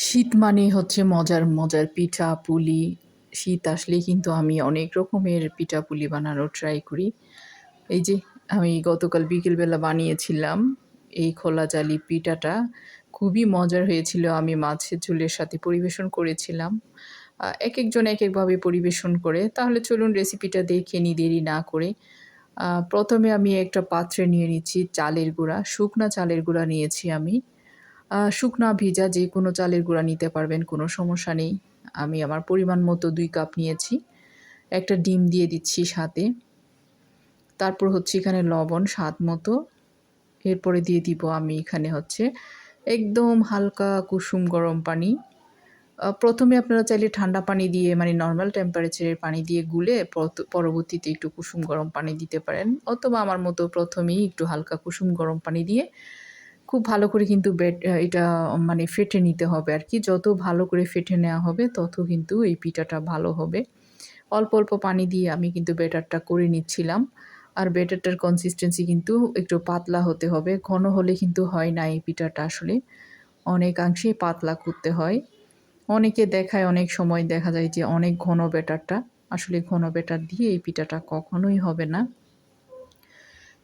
শীত মানেই হচ্ছে মজার মজার পিঠা পুলি। শীত আসলেই কিন্তু আমি অনেক রকমের পিঠা পুলি বানানোর ট্রাই করি। এই যে আমি গতকাল বিকেলবেলা বানিয়েছিলাম এই খোলা জালি পিঠাটা। খুবই মজার হয়েছিল। আমি মাছের ঝোলের সাথে পরিবেশন করেছিলাম। একেকজন একেকভাবে পরিবেশন করে। তাহলে চলুন রেসিপিটা দেখে নিই দেরি না করে। ১ম এ আমি একটা পাত্রে নিয়ে নিচ্ছি চালের গুঁড়া, শুকনা চালের গুঁড়া নিয়েছি আমি। শুকনা ভিজা যেকোনো চালের গুঁড়া নিতে পারবেন, কোনো সমস্যা নেই। আমি আমার পরিমাণ মতো ২ কাপ নিয়েছি। একটা ডিম দিয়ে দিচ্ছি সাথে। তারপর হচ্ছে এখানে লবণ স্বাদ মতো। এরপরে দিয়ে দিব আমি এখানে হচ্ছে একদম হালকা কুসুম গরম পানি। ১ম এ আপনারা চাইলে ঠান্ডা পানি দিয়ে মানে নরমাল টেম্পারেচারের পানি দিয়ে গুলে পরবর্তীতে একটু কুসুম গরম পানি দিতে পারেন। অথবা আমার মতো ১ম এই একটু হালকা কুসুম গরম পানি দিয়ে খুব ভালো করে কিন্তু এটা মানে ফেটে নিতে হবে আরকি। যত ভালো করে ফেটে নেওয়া হবে তত কিন্তু এই পিঠাটা ভালো হবে। অল্প, অল্প পানি দিয়ে আমি কিন্তু ব্যাটারটা করে নিচ্ছিলাম। আর ব্যাটারটার কনসিস্টেন্সি কিন্তু একটু পাতলা হতে হবে। ঘন হলে কিন্তু হয় না এই পিঠাটা আসলে। অনেকাংশেই পাতলা করতে হয়। অনেকে দেখায় অনেক সময় দেখা যায় যে অনেক ঘন ব্যাটারটা। আসলে ঘন ব্যাটার দিয়ে এই পিঠাটা কখনোই হবে না।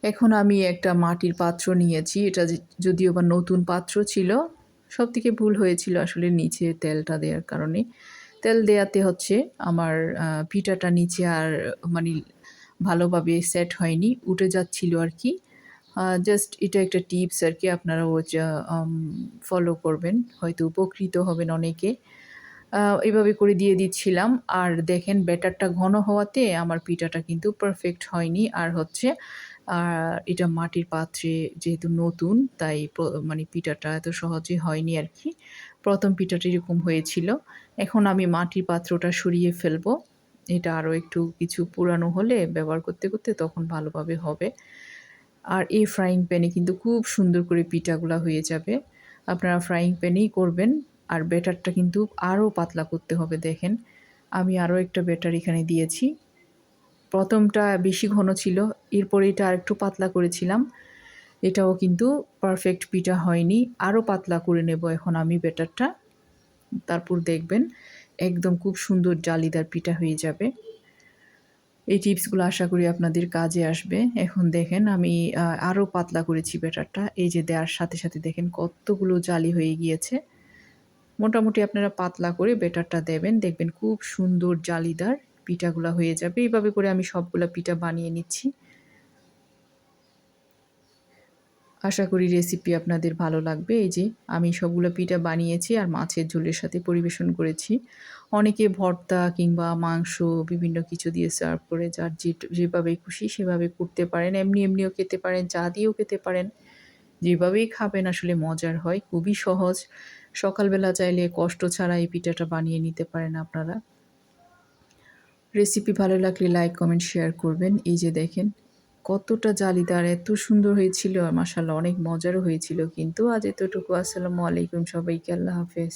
এখন আমি একটা মাটির পাত্র নিয়েছি। এটা যদিও বা নতুন পাত্র ছিল। সবথেকে ভুল হয়েছিল আসলে নিচে তেলটা দেওয়ার কারণে। তেল দেয়াতে হচ্ছে আমার পিঠাটা নিচে আর মানে ভালোভাবে সেট হয়নি। উঠে যাচ্ছিল আরকি। জাস্ট এটা একটা টিপস আরকি আপনারাও ফলো করবেন। হয়তো উপকৃত হবেন অনেকে। এভাবে করে দিয়ে দিচ্ছিলাম। আর দেখেন ব্যাটারটা ঘন হওয়াতে আমার পিঠাটা কিন্তু পারফেক্ট হয়নি। আর হচ্ছে এটা মাটির পাত্রে যেহেতু নতুন তাই মানে পিঠাটা এত সহজে হয়নি আরকি। ১ম পিঠাটা এরকম হয়েছিল। এখন আমি মাটির পাত্রটা সরিয়ে ফেলবো। এটা আরও একটু কিছু পুরানো হলে ব্যবহার করতে, করতে তখন ভালোভাবে হবে। আর এই ফ্রাইং প্যানে কিন্তু খুব সুন্দর করে পিঠাগুলা হয়ে যাবে। আপনারা ফ্রাইং প্যানেই করবেন। আর ব্যাটারটা কিন্তু আরও পাতলা করতে হবে দেখেন। আমি আরও একটা ব্যাটার এখানে দিয়েছি। ১ম টা বেশি ঘন ছিল। এরপরে এটা আরেকটু পাতলা করেছিলাম। এটাও কিন্তু পারফেক্ট পিঠা হয়নি। আরও পাতলা করে নেব এখন আমি ব্যাটারটা। তারপর দেখবেন একদম খুব সুন্দর জালিদার পিঠা হয়ে যাবে। এই টিপসগুলো আশা করি আপনাদের কাজে আসবে। এখন দেখেন আমি আরও পাতলা করেছি ব্যাটারটা। এই যে দেওয়ার সাথে, সাথে দেখেন কতগুলো জালি হয়ে গিয়েছে। মোটামুটি আপনারা পাতলা করে ব্যাটারটা দেবেন। দেখবেন খুব সুন্দর জালিদার পিঠাগুলা হয়ে যাবে। এভাবে করে আমি সবগুলা পিঠা বানিয়ে নিচ্ছি। আশা করি রেসিপি আপনাদের ভালো লাগবে। এই যে আমি সবগুলো পিঠা বানিয়েছি আর মাছের ঝোলের সাথে পরিবেশন করেছি। অনেকে ভর্তা কিংবা মাংস বিভিন্ন কিছু দিয়ে সার্ভ করে যার যেভাবে খুশি সেভাবে করতে পারেন। এমনিও খেতে পারেন, চা দিয়েও খেতে পারেন। যেভাবেই খাবেন আসলে মজার হয়। খুবই সহজ। সকালবেলা চাইলে কষ্ট ছাড়া এই পিঠাটা বানিয়ে নিতে পারেন আপনারা। রেসিপি ভালো লাগলে লাইক, কমেন্ট, শেয়ার করবেন। এই যে দেখেন কতটা জালিদার, এত সুন্দর হয়েছিল আর মাশাআল্লাহ অনেক মজারও হয়েছিল কিন্তু। আজ এতটুকু। আসসালামু আলাইকুম সবাইকে। আল্লাহ হাফেজ।